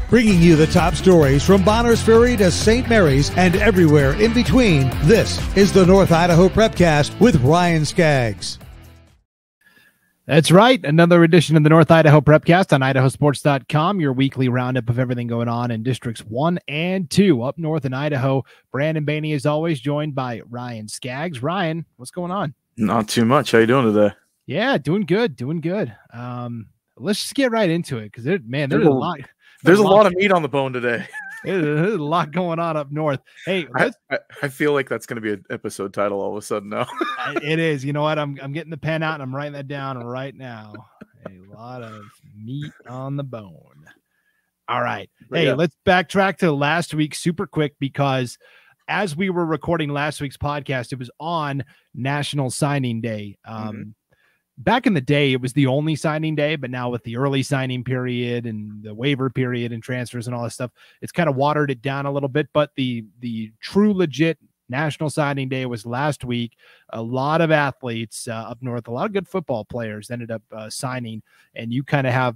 Bringing you the top stories from Bonners Ferry to St. Mary's and everywhere in between, this is the North Idaho Prepcast with Ryan Scaggs. That's right. Another edition of the North Idaho Prepcast on IdahoSports.com, your weekly roundup of everything going on in Districts 1 and 2 up north in Idaho. Brandon Baney is always joined by Ryan Scaggs. Ryan, what's going on? Not too much. How you doing today? Yeah, doing good. Let's just get right into it because there's a lot of meat on the bone today. There's a lot going on up north. Hey, I feel like that's going to be an episode title all of a sudden now. It is. You know what? I'm getting the pen out and I'm writing that down right now. A lot of meat on the bone. All right. Hey, Let's backtrack to last week super quick because as we were recording last week's podcast, it was on National Signing Day. Back in the day, it was the only signing day, but now with the early signing period and the waiver period and transfers and all that stuff, it's kind of watered it down a little bit. But the true legit National Signing Day was last week. A lot of athletes up north, a lot of good football players ended up signing, and you kind of have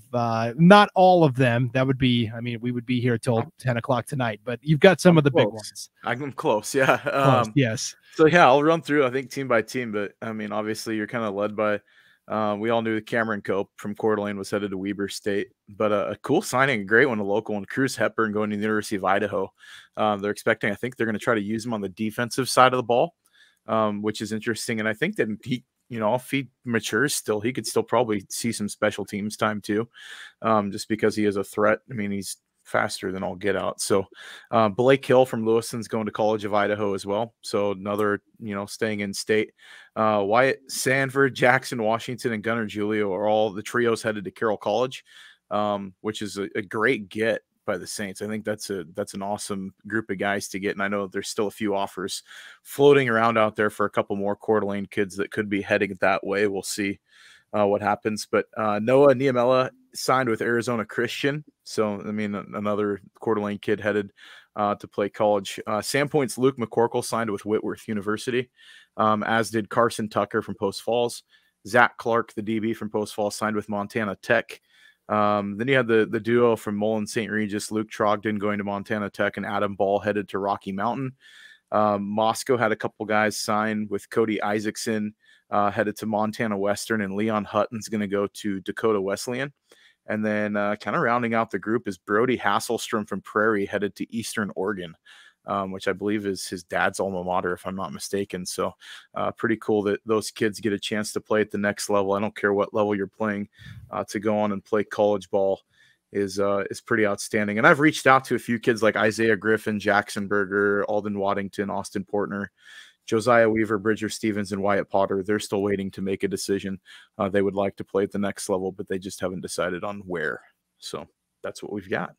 not all of them. That would be, we would be here till 10 o'clock tonight, but you've got some of the big ones. I'm close. Yeah. Close, yes. So yeah, I'll run through, I think, team by team, but obviously you're kind of led by, we all knew Cameron Cope from Coeur d'Alene was headed to Weber State, but a cool signing, a great one, a local one. Cruz Hepburn going to the University of Idaho. They're expecting, I think they're going to try to use him on the defensive side of the ball, which is interesting. And I think that he, if he matures still, he could still probably see some special teams time too, just because he is a threat. He's faster than all get out. So Blake Hill from Lewiston's going to College of Idaho as well. So another, staying in state. Wyatt Sanford, Jackson Washington, and Gunnar Julio are all the trios headed to Carroll College, which is a great get by the Saints. I think that's an awesome group of guys to get. And I know there's still a few offers floating around out there for a couple more Coeur d'Alene kids that could be heading that way. We'll see what happens. But Noah Niemela signed with Arizona Christian. So, another Coeur d'Alene kid headed to play college. Sandpoint's Luke McCorkle signed with Whitworth University, as did Carson Tucker from Post Falls. Zach Clark, the DB from Post Falls, signed with Montana Tech. Then you had the duo from Mullen St. Regis, Luke Trogdon going to Montana Tech, and Adam Ball headed to Rocky Mountain. Moscow had a couple guys sign with Cody Isaacson, headed to Montana Western, and Leon Hutton's going to go to Dakota Wesleyan. And then kind of rounding out the group is Brody Hasselstrom from Prairie, headed to Eastern Oregon, which I believe is his dad's alma mater, if I'm not mistaken. So pretty cool that those kids get a chance to play at the next level. I don't care what level you're playing, to go on and play college ball is pretty outstanding. And I've reached out to a few kids like Isaiah Griffin, Jackson Berger, Alden Waddington, Austin Portner, Josiah Weaver, Bridger Stevens, and Wyatt Potter. They're still waiting to make a decision. They would like to play at the next level, but they just haven't decided on where. So that's what we've got.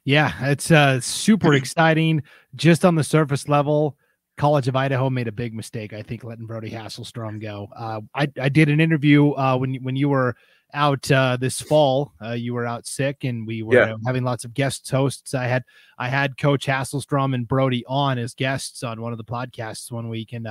Yeah, it's super exciting. Just on the surface level, College of Idaho made a big mistake, I think, letting Brody Hasselstrom go. I did an interview when you were out this fall. You were out sick, and we were having lots of guest hosts. I had Coach Hasselstrom and Brody on as guests on one of the podcasts one week, and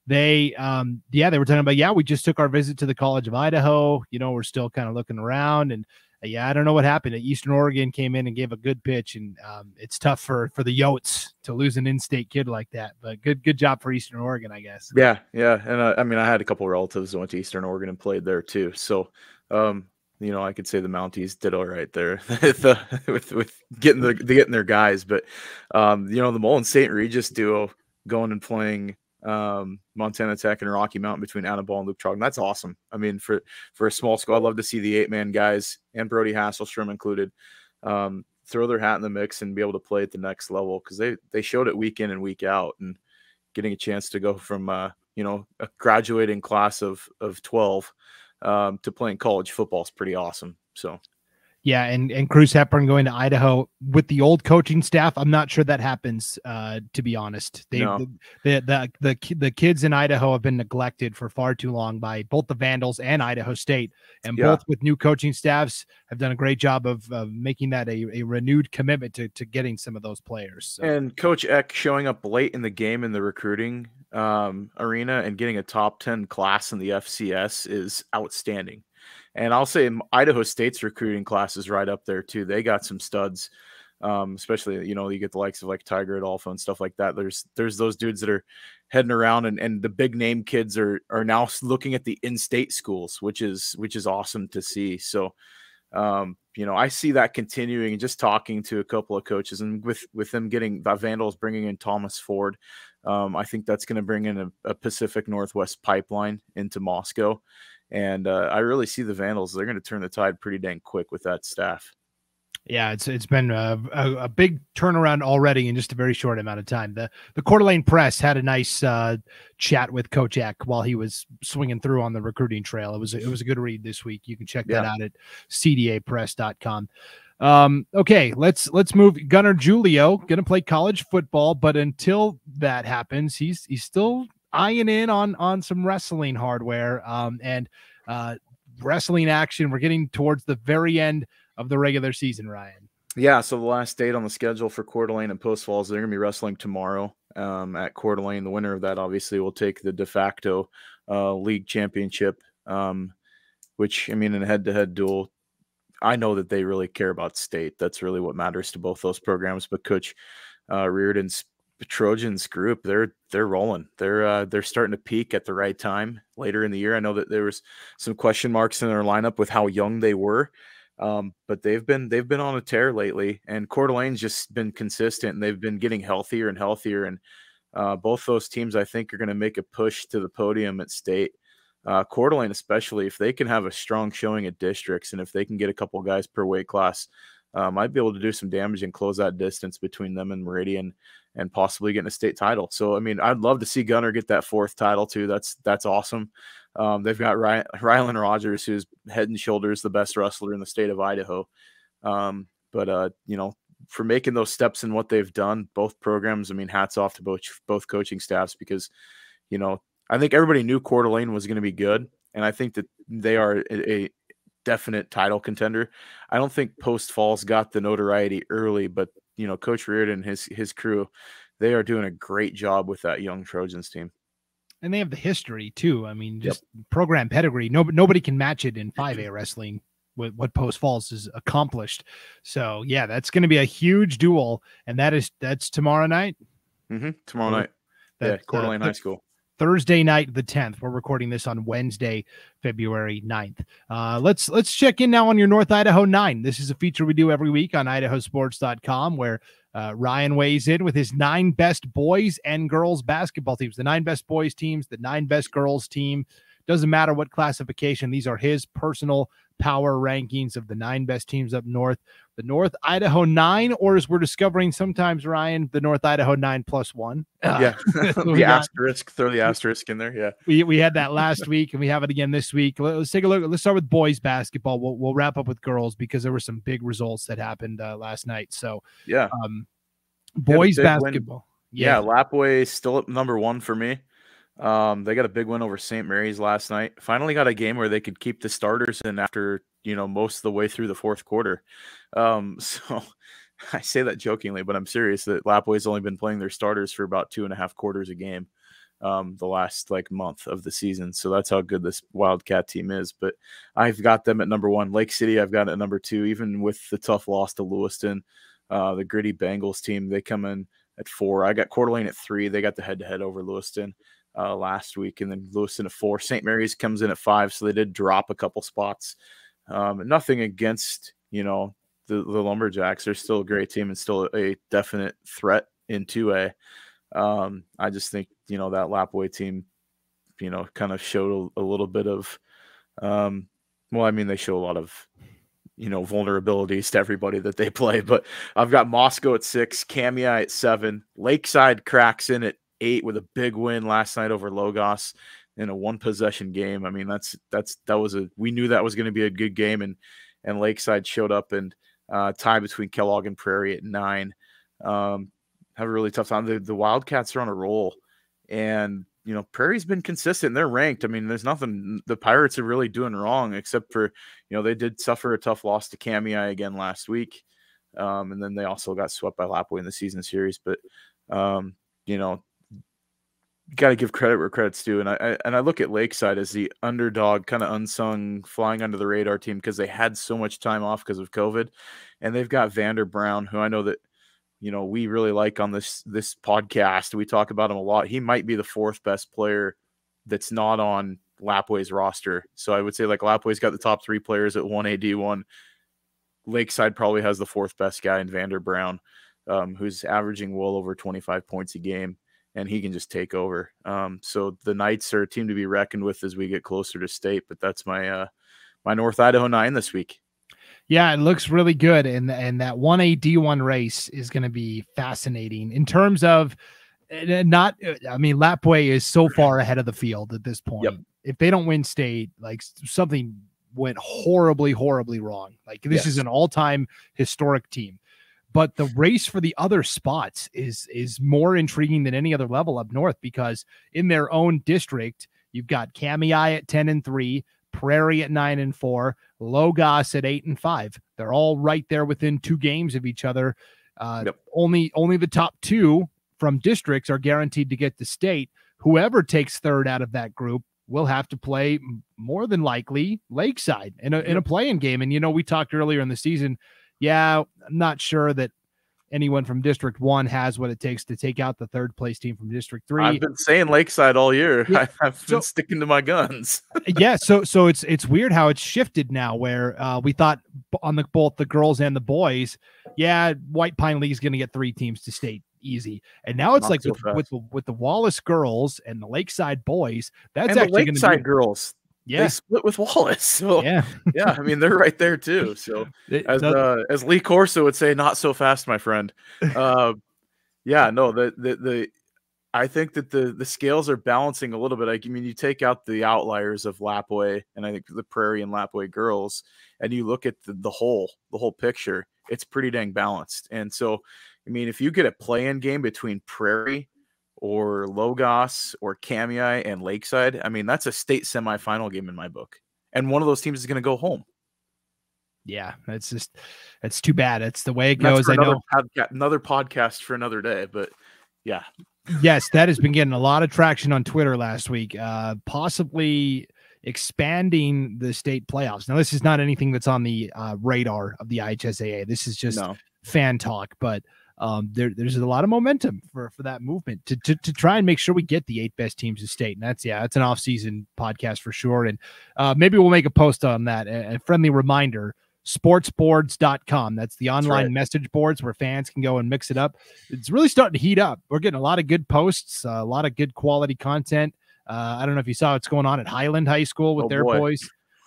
they were talking about, we just took our visit to the College of Idaho. We're still kind of looking around, and I don't know what happened. Eastern Oregon came in and gave a good pitch, and it's tough for the Yotes to lose an in-state kid like that. But good job for Eastern Oregon, I guess. Yeah, and I had a couple of relatives that went to Eastern Oregon and played there too. So, I could say the Mounties did all right there with getting their guys. But the Mullen St. Regis duo going and playing Montana Tech and Rocky Mountain between Adam Ball and Luke Trogdon. That's awesome. For a small school, I'd love to see the 8-man guys and Brody Hasselstrom included throw their hat in the mix and be able to play at the next level, because they showed it week in and week out, and getting a chance to go from a graduating class of 12 to playing college football is pretty awesome. So. Yeah, and Cruz Hepburn going to Idaho with the old coaching staff. I'm not sure that happens, to be honest. The kids in Idaho have been neglected for far too long by both the Vandals and Idaho State, and both with new coaching staffs have done a great job of making that a renewed commitment to getting some of those players. So. And Coach Eck showing up late in the game in the recruiting arena and getting a top 10 class in the FCS is outstanding. And I'll say Idaho State's recruiting class is right up there too. They got some studs, especially, you get the likes of like Tiger Adolfo and stuff like that. There's those dudes that are heading around, and the big name kids are now looking at the in-state schools, which is awesome to see. So, I see that continuing, and just talking to a couple of coaches, and with them getting the Vandals bringing in Thomas Ford, I think that's going to bring in a Pacific Northwest pipeline into Moscow. And I really see the Vandals. They're going to turn the tide pretty dang quick with that staff. Yeah, it's been a big turnaround already in just a very short amount of time. The Coeur d'Alene Press had a nice chat with Coach Eck while he was swinging through on the recruiting trail. It was a good read this week. You can check that out at CDA-Post.com. Okay, let's move. Gunnar Julio going to play college football, but until that happens, he's still eyeing in on some wrestling hardware and wrestling action. We're getting towards the very end of the regular season, Ryan. Yeah, so the last date on the schedule for Coeur d'Alene and Post Falls, they're going to be wrestling tomorrow at Coeur d'Alene. The winner of that obviously will take the de facto league championship, which, I mean, in a head-to-head duel, I know that they really care about state. That's really what matters to both those programs. But Coach Reardon's Trojans group, they're rolling. They're starting to peak at the right time later in the year. I know that there was some question marks in their lineup with how young they were. But they've been on a tear lately, and Coeur d'Alene's just been consistent, and they've been getting healthier and healthier. And both those teams, I think, are going to make a push to the podium at state. Coeur d'Alene, especially, if they can have a strong showing at districts, and if they can get a couple guys per weight class, might be able to do some damage and close that distance between them and Meridian, and possibly getting a state title. So, I mean, I'd love to see Gunnar get that 4th title too. That's awesome. They've got Rylan Rogers, who's head and shoulders the best wrestler in the state of Idaho. But for making those steps in what they've done, both programs, I mean, hats off to both coaching staffs, because, I think everybody knew Coeur d'Alene was going to be good, and I think that they are a definite title contender. I don't think Post Falls got the notoriety early, but, Coach Reardon and his crew, they are doing a great job with that young Trojans team. And they have the history too. I mean, just program pedigree. Nobody can match it in 5A wrestling with what Post Falls has accomplished. So yeah, that's going to be a huge duel, and that's tomorrow night. Tomorrow night. Coeur d'Alene High School. Thursday night, the 10th. We're recording this on Wednesday, February 9th. Let's check in now on your North Idaho 9. This is a feature we do every week on IdahoSports.com, where Ryan weighs in with his 9 best boys and girls basketball teams. The 9 best boys teams, the 9 best girls team. Doesn't matter what classification. These are his personal power rankings of the 9 best teams up north. The North Idaho 9, or as we're discovering sometimes, Ryan, the North Idaho 9+1. The asterisk. Throw the asterisk in there. Yeah. We had that last week, and we have it again this week. Let's take a look. Let's start with boys basketball. We'll wrap up with girls, because there were some big results that happened last night. So yeah, boys basketball. Yeah, Lapway still up number 1 for me. They got a big win over St. Mary's last night. Finally got a game where they could keep the starters in after, most of the way through the 4th quarter. So I say that jokingly, but I'm serious that Lapway's only been playing their starters for about 2.5 quarters a game, the last month of the season. So that's how good this Wildcat team is. But I've got them at number 1. Lake City, I've got it at number 2, even with the tough loss to Lewiston. The gritty Bengals team, they come in at 4. I got Coeur d'Alene at 3. They got the head-to-head over Lewiston last week, and then Lewiston at 4. St. Mary's comes in at 5, so they did drop a couple spots. Nothing against, the Lumberjacks. They're still a great team and still a definite threat in 2A. I just think, that Lapway team, kind of showed a little bit of, they show a lot of, vulnerabilities to everybody that they play. But I've got Moscow at 6, Kamia at 7, Lakeside cracks in at 8 with a big win last night over Logos in a 1-possession game. I mean, we knew that was going to be a good game, and Lakeside showed up and tie between Kellogg and Prairie at 9. Have a really tough time. The Wildcats are on a roll, and Prairie's been consistent. They're ranked. I mean, there's nothing the Pirates are really doing wrong, except for they did suffer a tough loss to Kamia again last week, and then they also got swept by Lapway in the season series. But got to give credit where credit's due. And I look at Lakeside as the underdog, kind of unsung, flying under the radar team because they had so much time off because of COVID, and they've got Vander Brown, who I know that we really like on this podcast. We talk about him a lot. He might be the fourth best player that's not on Lapway's roster. So I would say like Lapway's got the top three players at 1A D1. Lakeside probably has the fourth best guy in Vander Brown, who's averaging well over 25 points a game, and he can just take over. So the Knights are a team to be reckoned with as we get closer to state, but that's my my North Idaho 9 this week. Yeah, it looks really good. And that 1A D1 race is going to be fascinating in terms of Lapway is so far ahead of the field at this point. Yep. If they don't win state, like something went horribly, horribly wrong. Like this is an all-time historic team. But the race for the other spots is more intriguing than any other level up north, because in their own district, you've got Kamei at 10-3, Prairie at 9-4, Logos at 8-5. They're all right there within 2 games of each other. Only the top 2 from districts are guaranteed to get to state. Whoever takes third out of that group will have to play more than likely Lakeside in a play-in game. And, we talked earlier in the season. Yeah, I'm not sure that anyone from District 1 has what it takes to take out the third place team from District 3. I've been saying Lakeside all year. Yeah. I've been sticking to my guns. Yeah, so it's weird how it's shifted now, where we thought on both the girls and the boys, White Pine League is going to get 3 teams to state easy. And now it's with the Wallace girls and the Lakeside boys, that's actually going to be Lakeside girls. Yeah, they split with Wallace. So yeah, I mean they're right there too. So as Lee Corso would say, not so fast, my friend. I think that the scales are balancing a little bit. I mean, you take out the outliers of Lapway and I think the Prairie and Lapway girls, and you look at the whole picture, it's pretty dang balanced. And so, I mean, if you get a play-in game between Prairie or Logos or Kamei and Lakeside, I mean, that's a state semifinal game in my book. And one of those teams is going to go home. Yeah, it's too bad. It's the way it goes. I know another podcast for another day, but yeah. Yes, that has been getting a lot of traction on Twitter last week, possibly expanding the state playoffs. Now, this is not anything that's on the radar of the IHSAA. This is just fan talk, but there's a lot of momentum for that movement to try and make sure we get the 8 best teams of state. And that's an off-season podcast for sure. And maybe we'll make a post on that. A friendly reminder, sportsboards.com. That's the online message boards where fans can go and mix it up. It's really starting to heat up. We're getting a lot of good posts, a lot of good quality content. I don't know if you saw what's going on at Highland High School with their boys.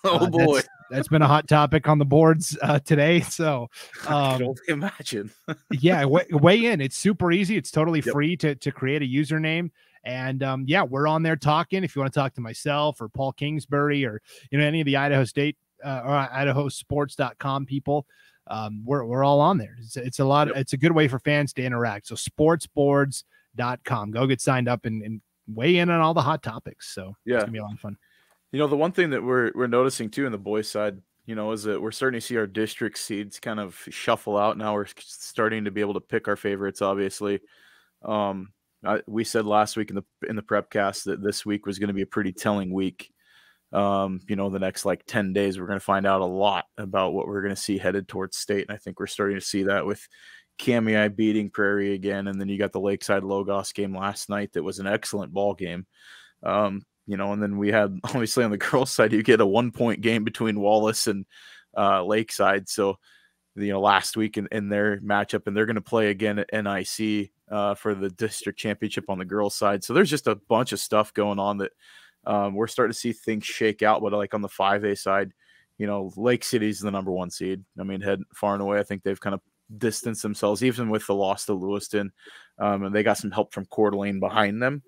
Oh boy. That's been a hot topic on the boards today. So I can only imagine. Yeah, weigh in. It's super easy. It's totally free to create a username. And we're on there talking. If you want to talk to myself or Paul Kingsbury or any of the Idaho State or IdahoSports.com people, we're all on there. It's a lot. It's a good way for fans to interact. So sportsboards.com. Go get signed up and weigh in on all the hot topics. So it's gonna be a lot of fun. The one thing that we're noticing too in the boys' side, is that we're starting to see our district seeds kind of shuffle out. Now we're starting to be able to pick our favorites. Obviously, we said last week in the Prepcast that this week was going to be a pretty telling week. The next 10 days, we're going to find out a lot about what we're going to see headed towards state, and I think we're starting to see that with Kamei beating Prairie again, and then you got the Lakeside Logos game last night that was an excellent ball game. And then we had, obviously on the girls' side, you get a 1-point game between Wallace and Lakeside. So, last week in their matchup, and they're going to play again at NIC for the district championship on the girls' side. So there's just a bunch of stuff going on that we're starting to see things shake out. But on the 5A side, Lake City's the number 1 seed. I mean, head far and away. I think they've kind of distanced themselves, even with the loss to Lewiston. And they got some help from Coeur d'Alene behind them.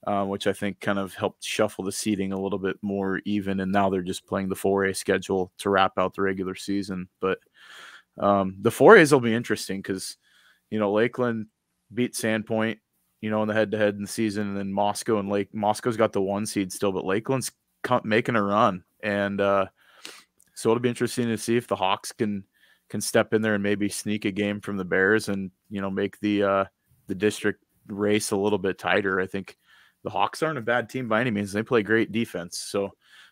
Which I think kind of helped shuffle the seeding a little bit more even. And now they're just playing the 4A schedule to wrap out the regular season. But the 4As will be interesting because, Lakeland beat Sandpoint, in the head-to-head in the season. And then Moscow's got the 1 seed still, but Lakeland's making a run. And so it'll be interesting to see if the Hawks can step in there and maybe sneak a game from the Bears and, make the district race a little bit tighter. I think the Hawks aren't a bad team by any means. They play great defense. So,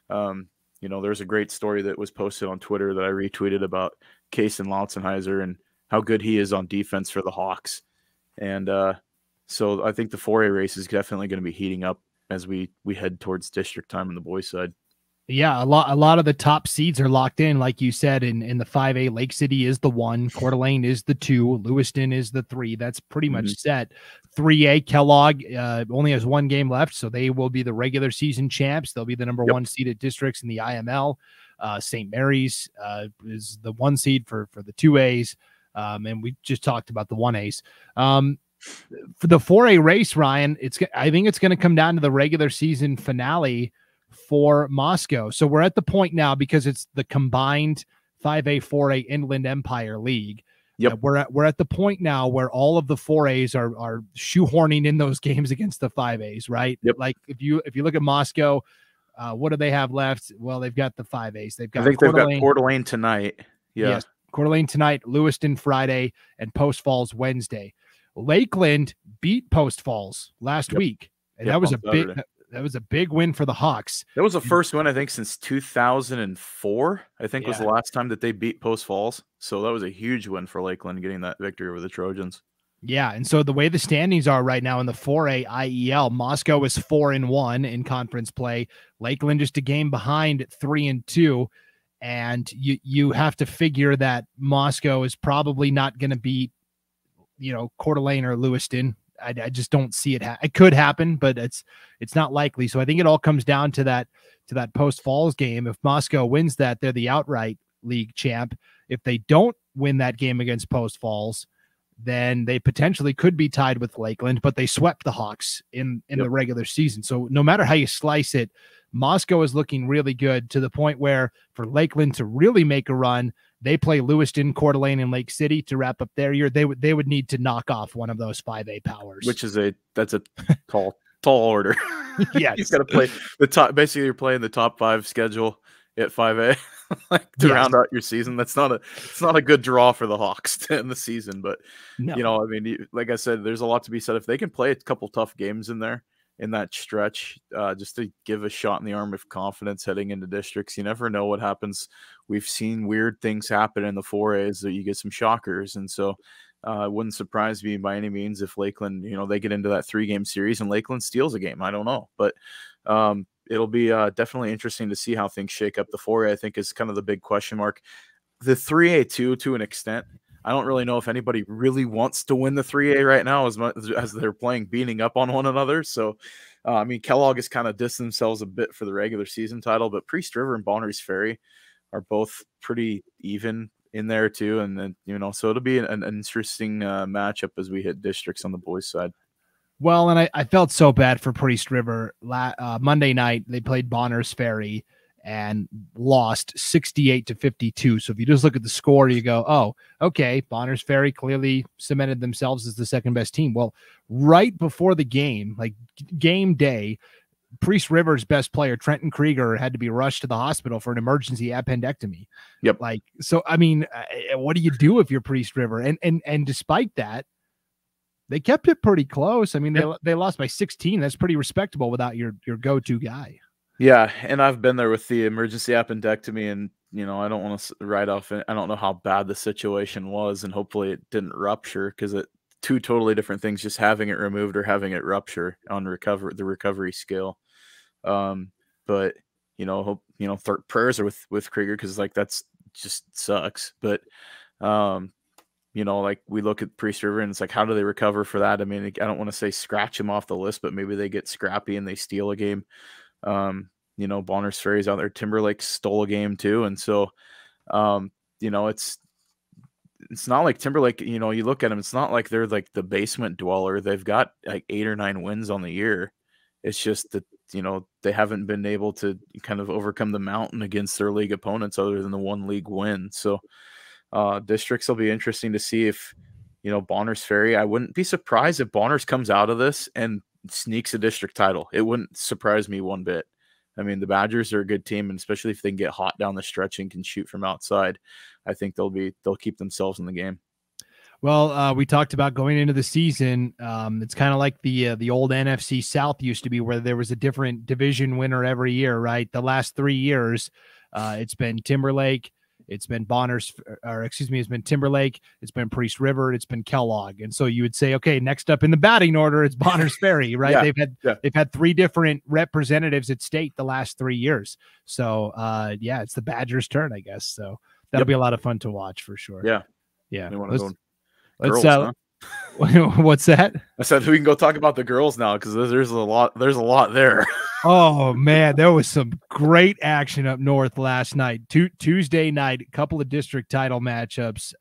you know, there's a great story that was posted on Twitter that I retweeted about Kason Lautzenheiser and how good he is on defense for the Hawks. And so I think the 4A race is definitely going to be heating up as we head towards district time on the boys' side. Yeah, a lot of the top seeds are locked in, like you said. In the 5A, Lake City is the 1, Coeur d'Alene is the 2, Lewiston is the 3. That's pretty much set. 3A, Kellogg only has 1 game left, so they will be the regular season champs. They'll be the number 1 seeded districts in the IML. St. Mary's is the 1 seed for the 2As, and we just talked about the 1As. For the 4A race, Ryan, I think it's going to come down to the regular season finale for Moscow. So we're at the point now, because it's the combined 5A 4A Inland Empire League. Yep. We're at the point now where all of the 4As are shoehorning in those games against the 5As, right? Yep. Like if you look at Moscow, what do they have left? Well, they've got the 5As. I think they've got Coeur d'Alene tonight. Yeah. Yes, Coeur d'Alene tonight, Lewiston Friday, and Post Falls Wednesday. Lakeland beat Post Falls last week, and that was a big win for the Hawks. That was the first win, I think, since 2004, I think was the last time that they beat Post Falls. So that was a huge win for Lakeland, getting that victory over the Trojans. Yeah, and so the way the standings are right now in the 4A IEL, Moscow is 4-1 in conference play. Lakeland just a game behind 3-2. And you have to figure that Moscow is probably not going to beat, you know, Coeur d'Alene or Lewiston. I just don't see it. It could happen, but it's not likely. So I think it all comes down to that Post Falls game. If Moscow wins that, they're the outright league champ. If they don't win that game against Post Falls, then they potentially could be tied with Lakeland, but they swept the Hawks in the regular season. So no matter how you slice it, Moscow is looking really good, to the point where for Lakeland to really make a run, they play Lewiston, Coeur d'Alene, and Lake City to wrap up their year. They would need to knock off one of those 5A powers, which is that's a tall order. Yeah, you've got to play the top. Basically, you're playing the top 5 schedule at 5A to round out your season. It's not a good draw for the Hawks to end the season. But you know, I mean, like I said, there's a lot to be said if they can play a couple tough games in there in that stretch, just to give a shot in the arm of confidence heading into districts. You never know what happens. We've seen weird things happen in the 4As, that you get some shockers. And so it wouldn't surprise me by any means if Lakeland, you know, they get into that 3-game series and Lakeland steals a game. I don't know, but it'll be definitely interesting to see how things shake up. The 4A, I think, is kind of the big question mark. The 3A too, to an extent. I don't really know if anybody really wants to win the 3A right now as much as they're playing beating up on one another. So, I mean, Kellogg has kind of distanced themselves a bit for the regular season title, but Priest River and Bonners Ferry are both pretty even in there too. And then, you know, so it'll be an interesting matchup as we hit districts on the boys' side. Well, and I felt so bad for Priest River. Monday night, they played Bonners Ferry and lost 68-52. So if you just look at the score, you go, oh, okay, Bonners Ferry clearly cemented themselves as the second best team. Well, right before the game, like game day, Priest River's best player, Trenton Krieger, had to be rushed to the hospital for an emergency appendectomy. Yep. Like, so, I mean, what do you do if you're Priest River? And despite that, they kept it pretty close. I mean, they lost by 16. That's pretty respectable without your go-to guy. Yeah, and I've been there with the emergency appendectomy, and you know, I don't want to write off. I don't know how bad the situation was, and hopefully it didn't rupture, because it 2 totally different things, just having it removed or having it rupture on the recovery scale. But you know, hope, you know, prayers are with Krieger, because like that's just sucks. But you know, like we look at Priest River and it's like, how do they recover for that? I mean, I don't want to say scratch them off the list, but maybe they get scrappy and they steal a game. You know, Bonners Ferry's out there. Timberlake stole a game too. And so, you know, it's not like Timberlake, you know, you look at them, it's not like they're like the basement dweller. They've got like 8 or 9 wins on the year. It's just that, you know, they haven't been able to kind of overcome the mountain against their league opponents other than the 1 league win. So, districts will be interesting to see if, you know, Bonners Ferry, I wouldn't be surprised if Bonners comes out of this and sneaks a district title. It wouldn't surprise me one bit. I mean, the Badgers are a good team, and especially if they can get hot down the stretch and can shoot from outside, I think they'll keep themselves in the game. Well, we talked about going into the season. It's kind of like the old NFC South used to be, where there was a different division winner every year, right? The last 3 years, it's been Timberlake, it's been it's been Timberlake, it's been Priest River, it's been Kellogg, and so you would say, okay, next up in the batting order, it's Bonners Ferry, right? They've had 3 different representatives at state the last 3 years, so it's the Badgers' turn, I guess. So that'll be a lot of fun to watch for sure. Yeah. Girls, huh? What's that? I said we can go talk about the girls now because there's a lot there. Oh man, there was some great action up north last night. Tuesday night, a couple of district title matchups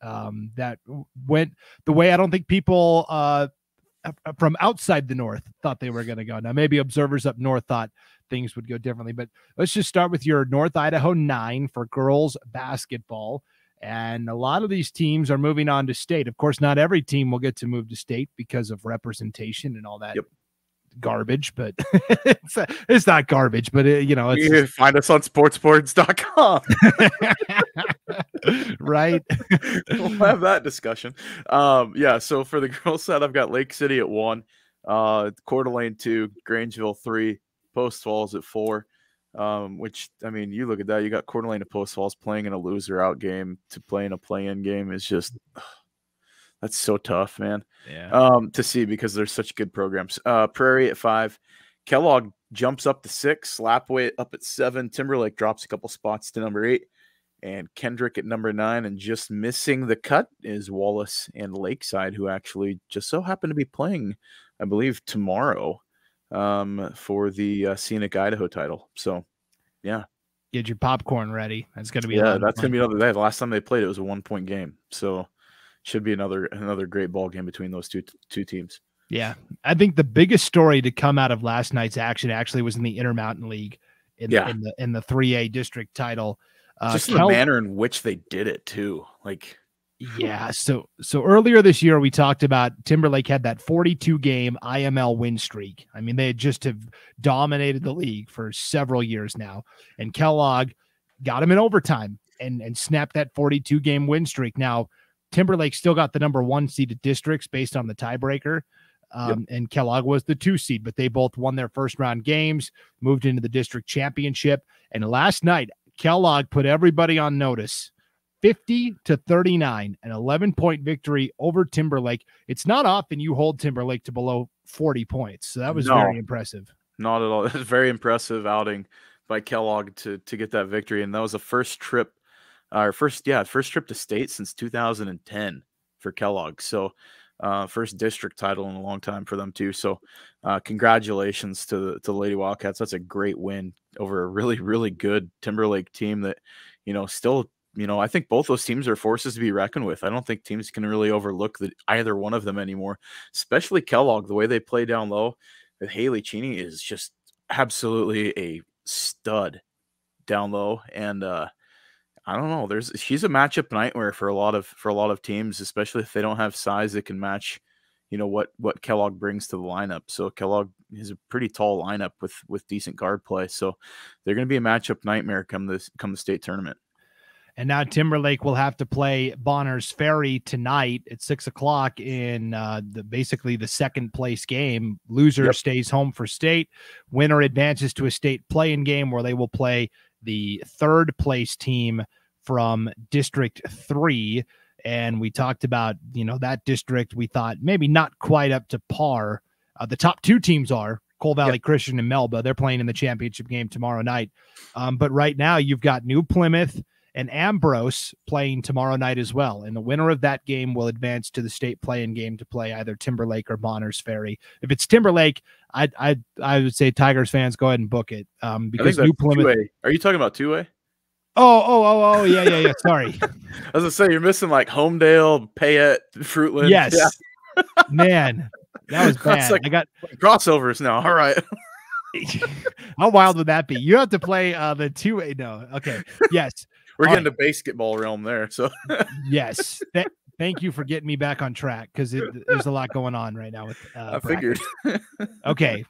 that went the way I don't think people from outside the north thought they were going to go. Now maybe observers up north thought things would go differently, but let's just start with your North Idaho 9 for girls basketball. And a lot of these teams are moving on to state. Of course, not every team will get to move to state because of representation and all that garbage, but it's not garbage, but you can find us on sportsboards.com. Right. We'll have that discussion. So for the girls side, I've got Lake City at 1, Coeur d'Alene 2, Grangeville 3, Post Falls at 4. Which, I mean, you look at that, you got Coeur d'Alene to Post Falls playing in a loser out game to playing a play-in game is just, that's so tough, man. To see, because there's such good programs. Prairie at 5, Kellogg jumps up to 6, Lapway up at 7, Timberlake drops a couple spots to number 8, and Kendrick at number 9, and just missing the cut is Wallace and Lakeside, who actually just so happen to be playing, I believe, tomorrow. For the Scenic Idaho title. So, yeah. Get your popcorn ready. That's going to be that's going to be another day. The last time they played, it was a 1-point game. So, should be another great ball game between those two teams. Yeah. I think the biggest story to come out of last night's action actually was in the Intermountain League in the 3A district title. Just the manner in which they did it, too. Like, yeah. So earlier this year, we talked about Timberlake had that 42-game IML win streak. I mean, they had just have dominated the league for several years now. And Kellogg got him in overtime and snapped that 42-game win streak. Now, Timberlake still got the number 1 seed at districts based on the tiebreaker. And Kellogg was the 2 seed, but they both won their first round games, moved into the district championship. And last night, Kellogg put everybody on notice. 50-39, an 11-point victory over Timberlake. It's not often you hold Timberlake to below 40 points. So that was very impressive. Not at all. It was a very impressive outing by Kellogg to get that victory. And that was the first trip to state since 2010 for Kellogg. So first district title in a long time for them too. So congratulations to the Lady Wildcats. That's a great win over a really, really good Timberlake team that, still, I think both those teams are forces to be reckoned with. I don't think teams can really overlook either one of them anymore, especially Kellogg. The way they play down low with Haley Cheney is just absolutely a stud down low. And I don't know, she's a matchup nightmare for a lot of teams, especially if they don't have size that can match, what Kellogg brings to the lineup. So Kellogg is a pretty tall lineup with decent guard play. So they're going to be a matchup nightmare come the state tournament. And now Timberlake will have to play Bonners Ferry tonight at 6:00 in basically the second place game. Loser stays home for state. Winner advances to a state play-in game where they will play the third place team from District 3. And we talked about, that district, we thought maybe not quite up to par. The top 2 teams are Coal Valley Christian and Melba. They're playing in the championship game tomorrow night. But right now you've got New Plymouth and Ambrose playing tomorrow night as well. And the winner of that game will advance to the state play-in game to play either Timberlake or Bonners Ferry. If it's Timberlake, I would say Tigers fans, go ahead and book it. Because New Plymouth. 2A. Are you talking about 2A? Oh, yeah. Sorry. I was gonna say you're missing like Homedale, Payette, Fruitland. Yes. Yeah. Man, that was bad. Like, I got crossovers now. All right. How wild would that be? You have to play the 2A. No. Okay. Yes. We're getting to basketball realm there. So yes. Thank you for getting me back on track because there's a lot going on right now with I figured. Okay.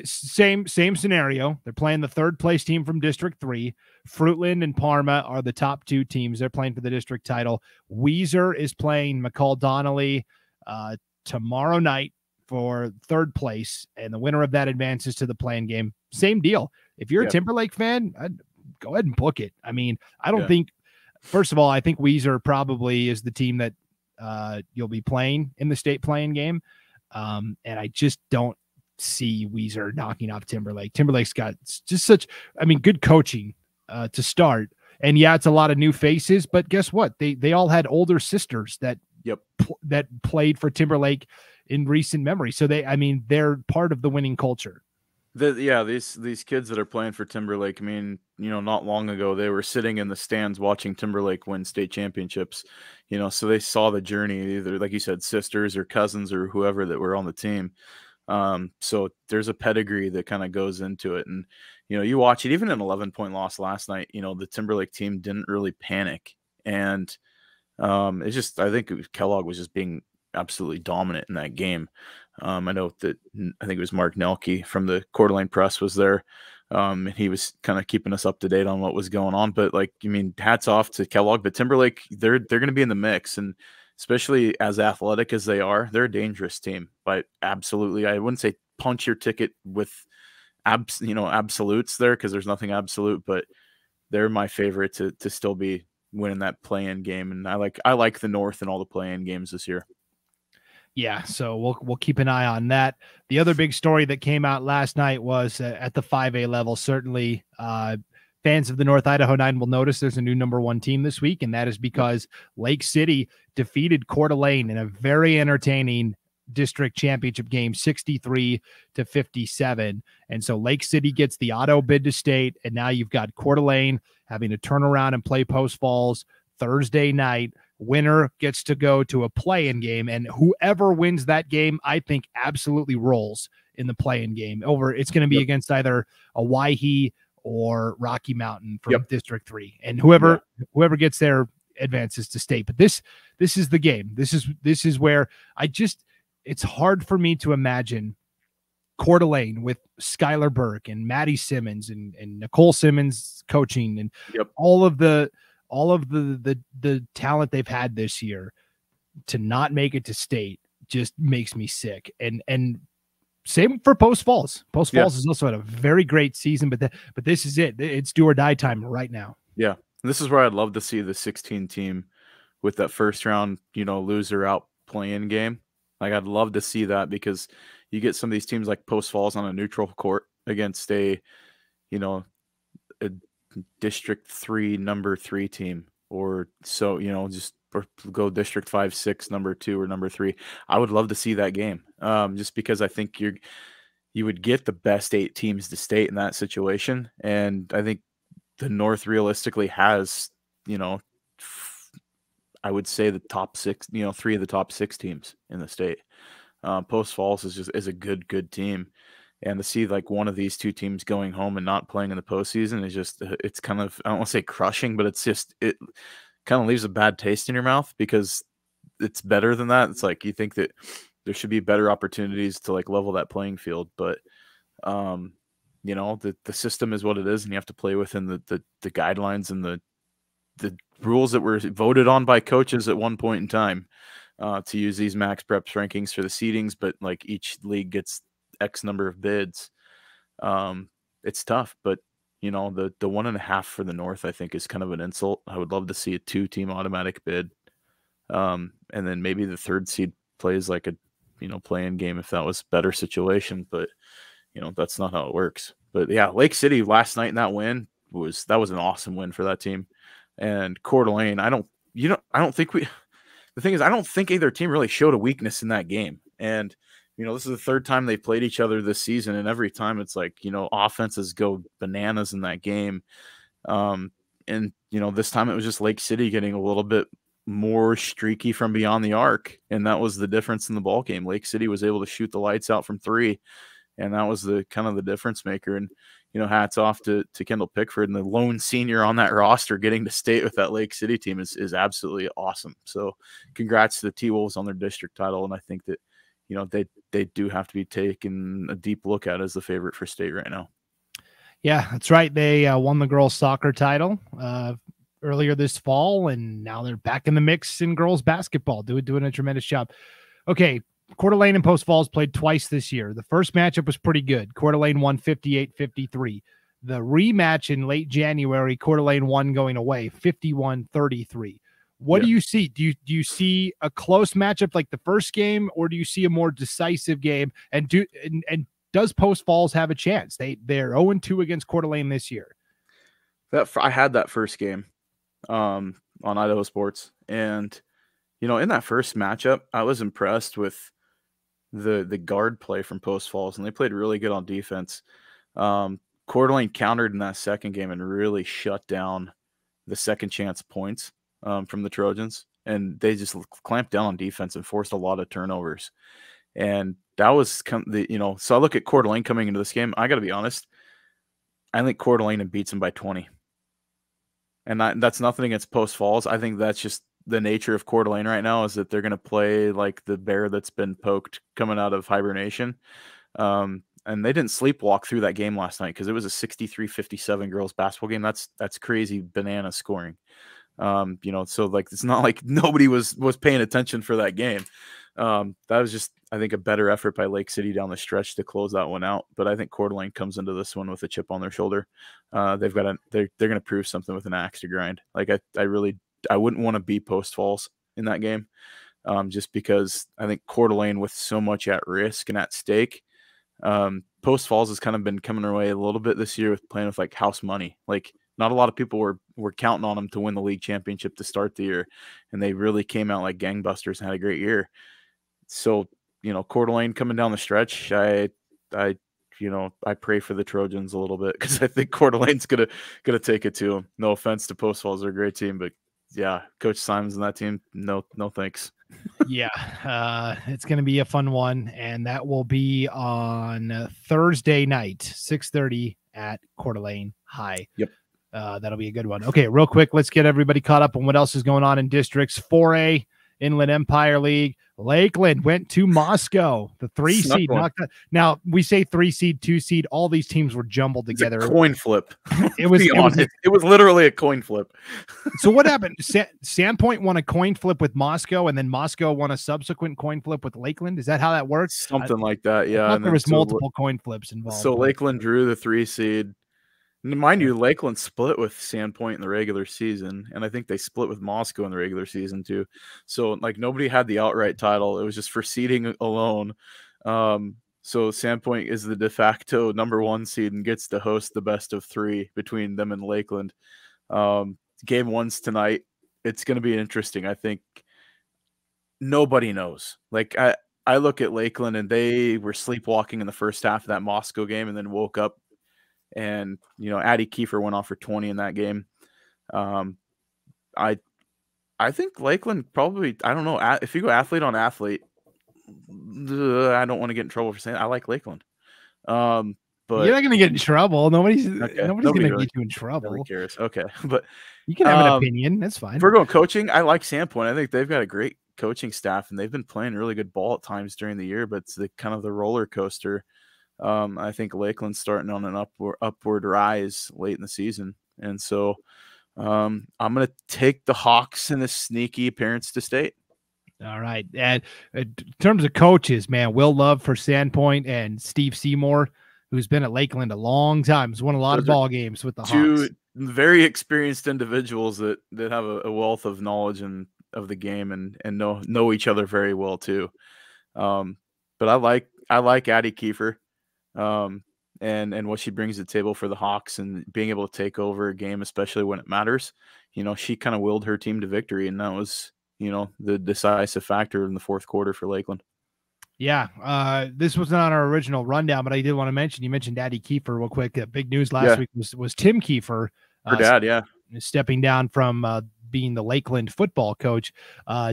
Same scenario. They're playing the third place team from District 3. Fruitland and Parma are the top 2 teams. They're playing for the district title. Weiser is playing McCall Donnelly tomorrow night for third place, and the winner of that advances to the play-in game. Same deal. If you're a Timberlake fan, I'd go ahead and book it. I mean, I don't think, first of all, I think Weiser probably is the team that you'll be playing in the state play-in game. And I just don't see Weiser knocking off Timberlake. Timberlake's got just such, good coaching to start. And yeah, it's a lot of new faces, but guess what? They all had older sisters that played for Timberlake in recent memory. So they're part of the winning culture. These kids that are playing for Timberlake, not long ago, they were sitting in the stands watching Timberlake win state championships, so they saw the journey, either, like you said, sisters or cousins or whoever that were on the team. So there's a pedigree that kind of goes into it. And, you watch it, even an 11-point loss last night, the Timberlake team didn't really panic. And it's just, I think Kellogg was just being absolutely dominant in that game. I know that, I think it was Mark Nelke from the Coeur d'Alene Press was there. And he was kind of keeping us up to date on what was going on. But hats off to Kellogg, but Timberlake, they're going to be in the mix. And especially as athletic as they are, they're a dangerous team. But absolutely, I wouldn't say punch your ticket with absolutes there, because there's nothing absolute, but they're my favorite to still be winning that play-in game. And I like the North and all the play-in games this year. Yeah, so we'll keep an eye on that. The other big story that came out last night was at the 5A level. Certainly, fans of the North Idaho 9 will notice there's a new number 1 team this week, and that is because Lake City defeated Coeur d'Alene in a very entertaining district championship game, 63-57. And so Lake City gets the auto bid to state, and now you've got Coeur d'Alene having to turn around and play Post Falls Thursday night. Winner gets to go to a play-in game, and whoever wins that game, I think, absolutely rolls in the play-in game. It's going to be against either a Waihe or Rocky Mountain from District 3, and whoever gets there advances to state. But this is the game. This is where it's hard for me to imagine Coeur d'Alene with Skylar Burke and Maddie Simmons and Nicole Simmons coaching and all of the talent they've had this year to not make it to state just makes me sick. And same for Post Falls. Post Falls has also had a very great season, but this is it. It's do or die time right now. Yeah. This is where I'd love to see the 16 team with that first round, loser out play-in game. I'd love to see that, because you get some of these teams like Post Falls on a neutral court against a District 3 number 3 team, or so, or go District 5, 6, number 2 or number 3. I would love to see that game, just because I think you would get the best 8 teams to state in that situation. And I think the North realistically has, I would say the top 6, 3 of the top 6 teams in the state. Post Falls is a good team. And to see one of these 2 teams going home and not playing in the postseason is it's kind of, I don't want to say crushing, but it kind of leaves a bad taste in your mouth, because it's better than that. It's you think that there should be better opportunities to level that playing field. But, the system is what it is, and you have to play within the guidelines and the rules that were voted on by coaches at one point in time, to use these max preps rankings for the seedings. But each league gets X number of bids. It's tough, but the 1.5 for the North, I think, is kind of an insult. I would love to see a 2-team automatic bid. And then maybe the 3rd seed plays a play-in game if that was a better situation, but that's not how it works. But yeah, Lake City last night in that win was an awesome win for that team. And Coeur d'Alene, I don't think either team really showed a weakness in that game. And this is the 3rd time they played each other this season, and every time it's offenses go bananas in that game. And this time it was just Lake City getting a little bit more streaky from beyond the arc, and that was the difference in the ball game. Lake City was able to shoot the lights out from 3, and that was the kind of the difference maker. And hats off to Kendall Pickford, and the lone senior on that roster getting to state with that Lake City team is absolutely awesome. So congrats to the T-Wolves on their district title, and I think that they they do have to be taken a deep look at as the favorite for state right now. Yeah, that's right. They won the girls soccer title earlier this fall, and now they're back in the mix in girls basketball, doing a tremendous job. Okay, Coeur d'Alene and Post Falls played twice this year. The first matchup was pretty good. Coeur d'Alene won 58-53. The rematch in late January, Coeur d'Alene won going away 51-33. What do you see? Do you see a close matchup like the first game, or do you see a more decisive game? And does Post Falls have a chance? They're 0-2 against Coeur d'Alene this year. I had that first game on Idaho Sports, and in that first matchup, I was impressed with the guard play from Post Falls, and they played really good on defense. Coeur d'Alene countered in that second game and really shut down the second chance points from the Trojans, and they just clamped down on defense and forced a lot of turnovers. And that was so I look at Coeur d'Alene coming into this game. I got to be honest, I think Coeur d'Alene beats them by 20, and that's nothing against Post Falls. I think that's just the nature of Coeur d'Alene right now, is that they're going to play like the bear that's been poked coming out of hibernation. And they didn't sleepwalk through that game last night because it was a 63-57 girls basketball game. That's crazy banana scoring. So like, it's not like nobody was paying attention for that game. That was just, I think, a better effort by Lake City down the stretch to close that one out. But I think Coeur d'Alene comes into this one with a chip on their shoulder. They're going to prove something with an axe to grind. Like I wouldn't want to be Post Falls in that game, just because I think Coeur d'Alene, with so much at risk and at stake, Post Falls has kind of been coming away a little bit this year with playing with like house money. Like, not a lot of people were counting on them to win the league championship to start the year, and they really came out like gangbusters and had a great year. So, Coeur d'Alene coming down the stretch, I pray for the Trojans a little bit, because I think Coeur d'Alene's gonna take it to them. No offense to Post Falls, they're a great team, but yeah, Coach Simons and that team, no thanks. Yeah, it's going to be a fun one, and that will be on Thursday night, 6:30 at Coeur d'Alene High. Yep. That'll be a good one. Okay, real quick, let's get everybody caught up on what else is going on in districts. 4A, Inland Empire League. Lakeland went to Moscow, the 3 seed. Now, we say 3 seed, 2 seed. All these teams were jumbled together. It's a coin flip. It was literally a coin flip. So what happened? Sandpoint won a coin flip with Moscow, and then Moscow won a subsequent coin flip with Lakeland. Is that how that works? Something like that, yeah. And there was multiple coin flips involved. So Lakeland drew the 3 seed. Mind you, Lakeland split with Sandpoint in the regular season, and I think they split with Moscow in the regular season too. So like, nobody had the outright title. It was just for seeding alone. So Sandpoint is the de facto number 1 seed and gets to host the best of 3 between them and Lakeland. Game 1's tonight. It's going to be interesting. I think nobody knows. Like, I look at Lakeland, and they were sleepwalking in the first half of that Moscow game, and then woke up. And, Addie Kiefer went off for 20 in that game. I think Lakeland probably, I don't know, if you go athlete on athlete, I don't want to get in trouble for saying I like Lakeland. But you're not going to get in trouble. Nobody's going to get you in trouble. Nobody cares. Okay. But you can have an opinion. That's fine. If we're going coaching, I like Sandpoint. I think they've got a great coaching staff, and they've been playing really good ball at times during the year, but it's the kind of the roller coaster. I think Lakeland's starting on an upward rise late in the season. And so I'm going to take the Hawks in a sneaky appearance to state. All right. And in terms of coaches, man, Will Love for Sandpoint and Steve Seymour, who's been at Lakeland a long time, has won a lot of ball games with the Hawks. Two very experienced individuals that have a wealth of knowledge of the game and know each other very well too. But I like Addie Kiefer. And what she brings to the table for the Hawks, and being able to take over a game, especially when it matters. She kind of willed her team to victory, and that was, the decisive factor in the fourth quarter for Lakeland. Yeah. This wasn't on our original rundown, but I did want to mention, you mentioned Addie Kiefer real quick. Big news last week was Tim Kiefer. Her dad, yeah. Stepping down from being the Lakeland football coach.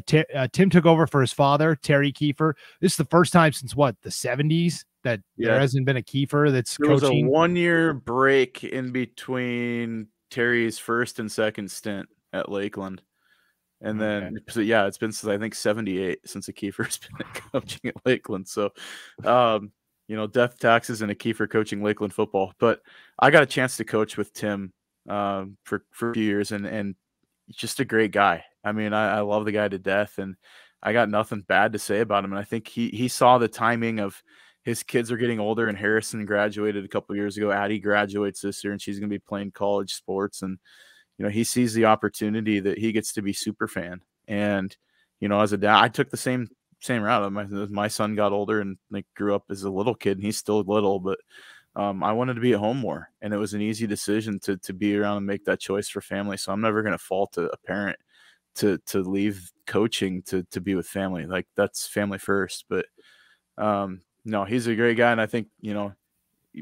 Tim took over for his father, Terry Kiefer. This is the first time since the 70s that there hasn't been a Kiefer that's coaching. There was a 1-year break in between Terry's first and second stint at Lakeland. And then, so yeah, it's been since I think 78 since Kiefer's been coaching at Lakeland. So, death, taxes, and Kiefer coaching Lakeland football. But I got a chance to coach with Tim for a few years, and just a great guy. I mean, I love the guy to death, and I got nothing bad to say about him. And I think he saw the timing of his kids are getting older, and Harrison graduated a couple of years ago. Addie graduates this year, and she's going to be playing college sports. And he sees the opportunity that he gets to be super fan. And, as a dad, I took the same route. My son got older and grew up as a little kid, and he's still little, but I wanted to be at home more. And it was an easy decision to be around and make that choice for family. So I'm never going to fault a parent to leave coaching to be with family. Like, that's family first. But no, he's a great guy. And I think,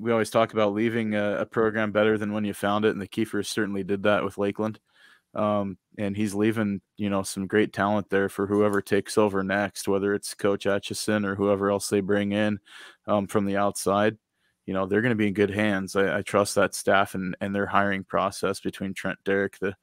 we always talk about leaving a program better than when you found it, and the Kiefers certainly did that with Lakeland. And he's leaving, some great talent there for whoever takes over next, whether it's Coach Atchison or whoever else they bring in from the outside. They're going to be in good hands. I trust that staff and their hiring process between Trent Derrick, the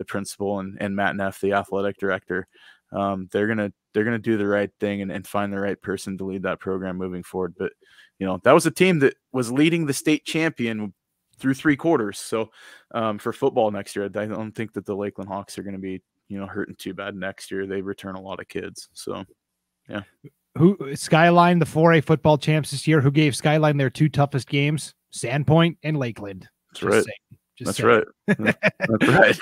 principal, and Matt Neff, the athletic director. They're going to do the right thing and find the right person to lead that program moving forward. But that was a team that was leading the state champion through 3 quarters. So for football next year, I don't think that the Lakeland Hawks are going to be, hurting too bad next year. They return a lot of kids. So, yeah. Who Skyline, the 4A football champs this year, who gave Skyline their 2 toughest games? Sandpoint and Lakeland. That's right. That's right. That's right.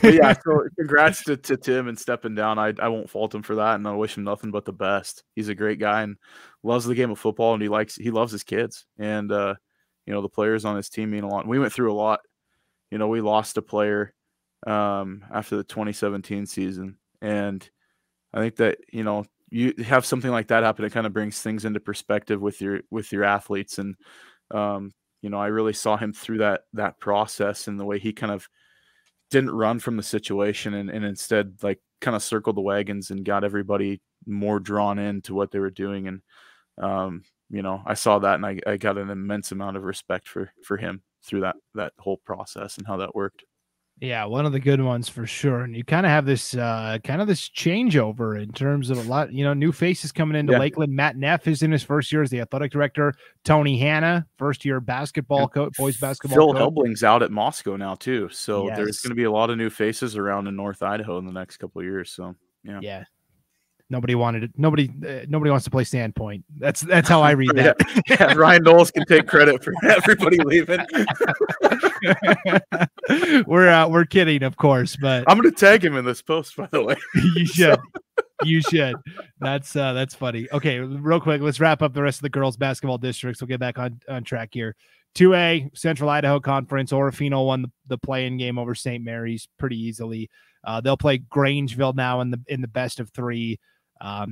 But yeah, so congrats to Tim and stepping down. I won't fault him for that, and I wish him nothing but the best. He's a great guy and loves the game of football, and he loves his kids. And the players on his team mean a lot. We went through a lot. We lost a player after the 2017 season, and I think that you have something like that happen, it kind of brings things into perspective with your athletes. And I really saw him through that process, and the way he kind of didn't run from the situation and instead kind of circled the wagons and got everybody more drawn into what they were doing. And, I saw that, and I got an immense amount of respect for him through that whole process and how that worked. Yeah, one of the good ones for sure. And you kind of have this this changeover in terms of a lot, new faces coming into Lakeland. Matt Neff is in his first year as the athletic director. Tony Hanna, first year basketball coach, boys basketball. Phil Helbling's out at Moscow now too. So there's going to be a lot of new faces around in North Idaho in the next couple of years. So yeah. Nobody wanted it. Nobody wants to play Sandpoint. That's how I read that. Ryan Knowles can take credit for everybody leaving. We're kidding, of course, but I'm going to tag him in this post, by the way. You should. You should. That's funny. Okay, real quick, let's wrap up the rest of the girls basketball districts. We'll get back on track here. 2A Central Idaho Conference. Orofino won the play-in game over St. Mary's pretty easily. They'll play Grangeville now in the best of 3. I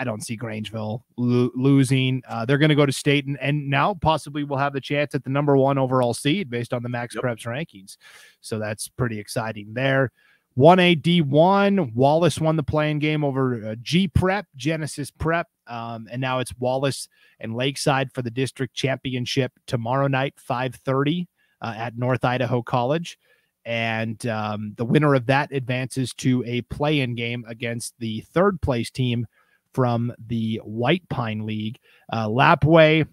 don't see Grangeville losing. They're going to go to state and now possibly will have the chance at the number 1 overall seed based on the Max Preps rankings. So that's pretty exciting there. 1A D1, Wallace won the playing game over G Prep, Genesis Prep. And now it's Wallace and Lakeside for the district championship tomorrow night, 5:30 at North Idaho College. And the winner of that advances to a play-in game against the 3rd place team from the White Pine League. Lapway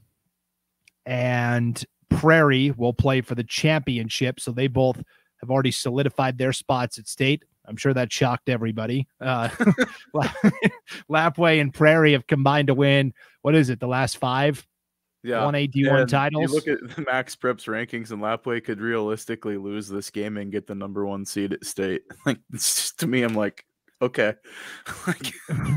and Prairie will play for the championship, so they both have already solidified their spots at state. I'm sure that shocked everybody. Lapway and Prairie have combined to win, what is it, the last 5? 1A D1 titles. You look at the Max Preps rankings, and Lapway could realistically lose this game and get the number 1 seed at state. It's just, to me, I'm like, okay.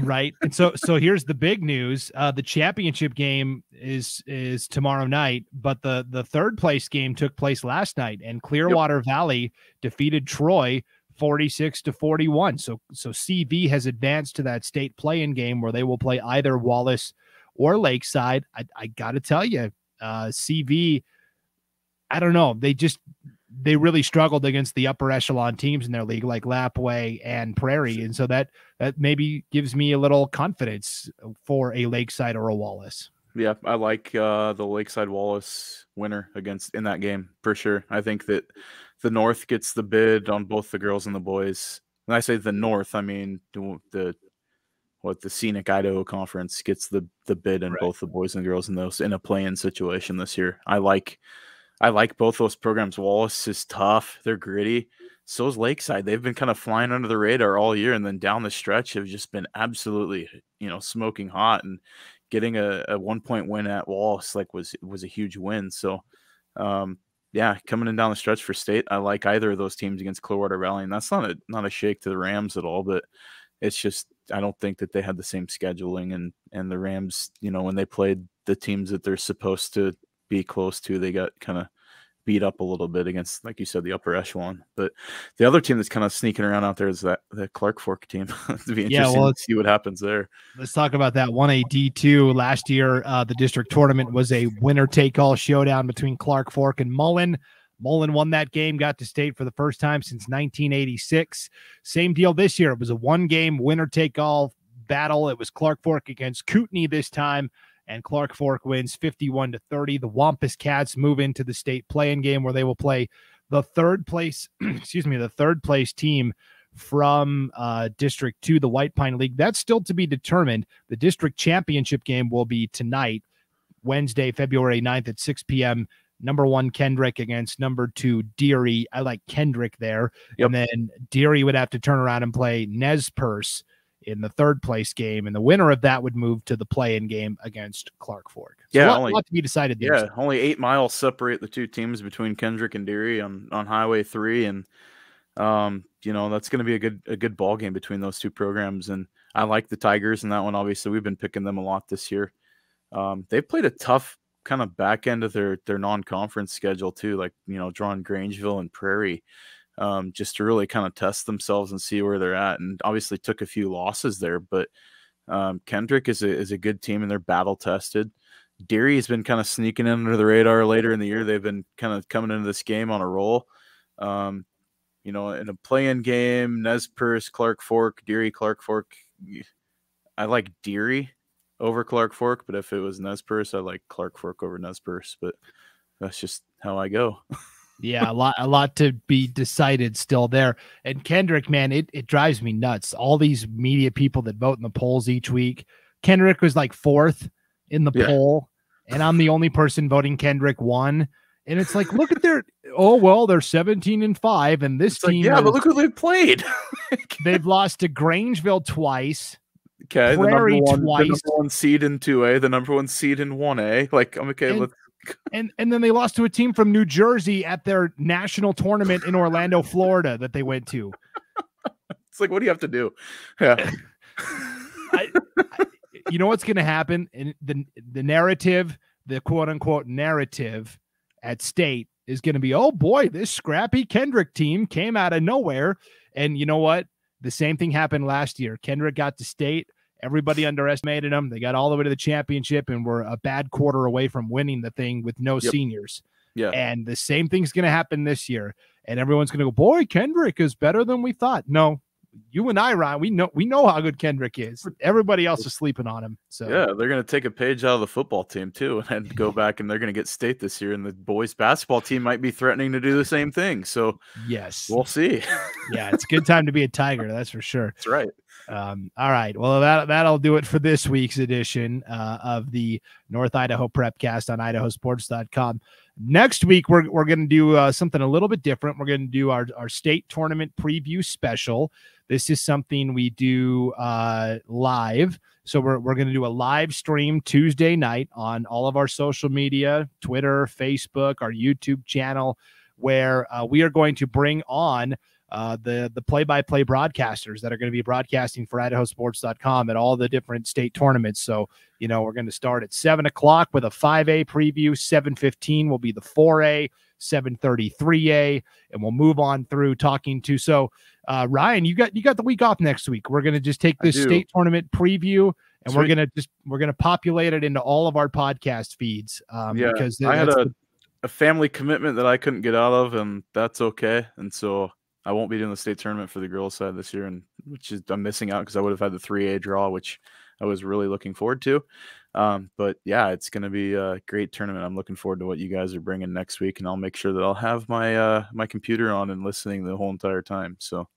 Right. And so here's the big news. The championship game is tomorrow night, but the 3rd place game took place last night, and Clearwater Valley defeated Troy 46-41. So CV has advanced to that state play-in game where they will play either Wallace or Lakeside. I got to tell you, CV, I don't know. They really struggled against the upper echelon teams in their league, like Lapway and Prairie. And so that maybe gives me a little confidence for a Lakeside or a Wallace. Yeah, I like the Lakeside Wallace winner in that game for sure. I think that the North gets the bid on both the girls and the boys. when I say the North, I mean the Scenic Idaho Conference gets the bid in both the boys and girls in a play-in situation this year. I like both those programs. Wallace is tough. They're gritty. So is Lakeside. They've been kind of flying under the radar all year, and then down the stretch have just been absolutely, smoking hot. And getting a 1-point win at Wallace was a huge win. So, coming in down the stretch for state, I like either of those teams against Clearwater Valley, and that's not a shake to the Rams at all. But it's just I don't think that they had the same scheduling, and the Rams, when they played the teams that they're supposed to be close to, they got kind of beat up a little bit against, like you said, the upper echelon. But the other team that's kind of sneaking around out there is the Clark Fork team. It'd be interesting to see what happens there. Let's talk about that 1A D2. Last year, the district tournament was a winner-take-all showdown between Clark Fork and Mullen. Mullen won that game, got to state for the first time since 1986. Same deal this year. It was a one-game winner-take-all battle. It was Clark Fork against Kootenai this time, and Clark Fork wins 51-30. The Wampus Cats move into the state play-in game where they will play the third place team from District 2, the White Pine League. That's still to be determined. The district championship game will be tonight, Wednesday, February 9th at 6 p.m. Number 1 Kendrick against number 2 Deary. I like Kendrick there. Yep. And then Deary would have to turn around and play Nez Perce in the third place game, and the winner of that would move to the play-in game against Clark Fork. So a lot to be decided there. Yeah, only 8 miles separate the two teams between Kendrick and Deary on Highway 3, and that's going to be a good ball game between those two programs. And I like the Tigers in that one. Obviously, we've been picking them a lot this year. They've played a tough kind of back end of their non-conference schedule too, like drawing Grangeville and Prairie, just to really kind of test themselves and see where they're at. And obviously took a few losses there, but Kendrick is a good team, and they're battle tested. Deary has been kind of sneaking in under the radar later in the year. They've been kind of coming into this game on a roll. In a play-in game, Nez Perce, Clark Fork, Deary, Clark Fork. I like Deary over Clark Fork, but if it was Nez Perce, I like Clark Fork over Nez Perce. But that's just how I go. Yeah, a lot to be decided still there. And Kendrick, man, it drives me nuts. All these media people that vote in the polls each week. Kendrick was like 4th in the poll, and I'm the only person voting Kendrick 1. And it's like, look at they're 17-5, and this team. But look who they've played. They've lost to Grangeville twice. Okay, Prairie the number twice. The number 1 seed in 2A, the number 1 seed in 1A. Like, okay, let's. And then they lost to a team from New Jersey at their national tournament in Orlando, Florida, that they went to. It's like, what do you have to do? Yeah. You know what's going to happen? And the narrative, the quote unquote narrative at state is going to be, oh boy, this scrappy Kendrick team came out of nowhere. And you know what? The same thing happened last year. Kendrick got to state. Everybody underestimated them. They got all the way to the championship and were a bad quarter away from winning the thing with no seniors. Yeah. And the same thing's going to happen this year. And everyone's going to go, boy, Kendrick is better than we thought. No, you and I, Ron, we know how good Kendrick is. Everybody else is sleeping on him. So yeah, they're going to take a page out of the football team too and go back, and they're going to get state this year. And the boys basketball team might be threatening to do the same thing. So yes, we'll see. Yeah, it's a good time to be a Tiger. That's for sure. That's right. All right. Well, that'll do it for this week's edition of the North Idaho Prepcast on IdahoSports.com. Next week, we're going to do something a little bit different. We're going to do our state tournament preview special. This is something we do live. So we're going to do a live stream Tuesday night on all of our social media, Twitter, Facebook, our YouTube channel, where we are going to bring on the play-by-play broadcasters that are going to be broadcasting for IdahoSports.com at all the different state tournaments. So, we're going to start at 7 o'clock with a 5A preview. 7:15 will be the 4A, 7:30 3A, and we'll move on through talking to. So, Ryan, you got the week off next week. We're going to just take this state tournament preview, and we're going to populate it into all of our podcast feeds. Because I had a family commitment that I couldn't get out of, and that's okay. And so I won't be doing the state tournament for the girls' side this year, and I'm missing out because I would have had the 3A draw, which I was really looking forward to. But yeah, it's going to be a great tournament. I'm looking forward to what you guys are bringing next week, and I'll make sure that I'll have my my computer on and listening the whole entire time. So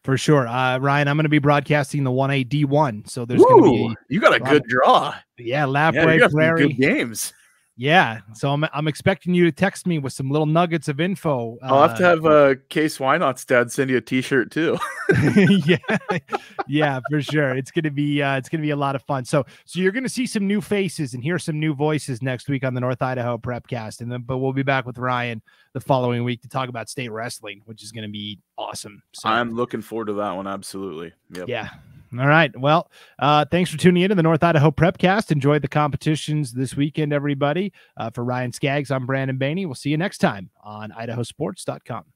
For sure. Ryan, I'm going to be broadcasting the 1A D1. So there's going to be you got a good draw. Yeah, Lapway, Prairie. Good games. Yeah. So I'm expecting you to text me with some little nuggets of info. I'll have to have Case Wynot's dad send you a t-shirt too. yeah, for sure. It's gonna be a lot of fun. So you're gonna see some new faces and hear some new voices next week on the North Idaho Prepcast, but we'll be back with Ryan the following week to talk about state wrestling, which is gonna be awesome. So I'm looking forward to that one. Absolutely. Yep. Yeah. All right. Well, thanks for tuning in to the North Idaho Prepcast. Enjoy the competitions this weekend, everybody. For Ryan Scaggs, I'm Brandon Baney. We'll see you next time on IdahoSports.com.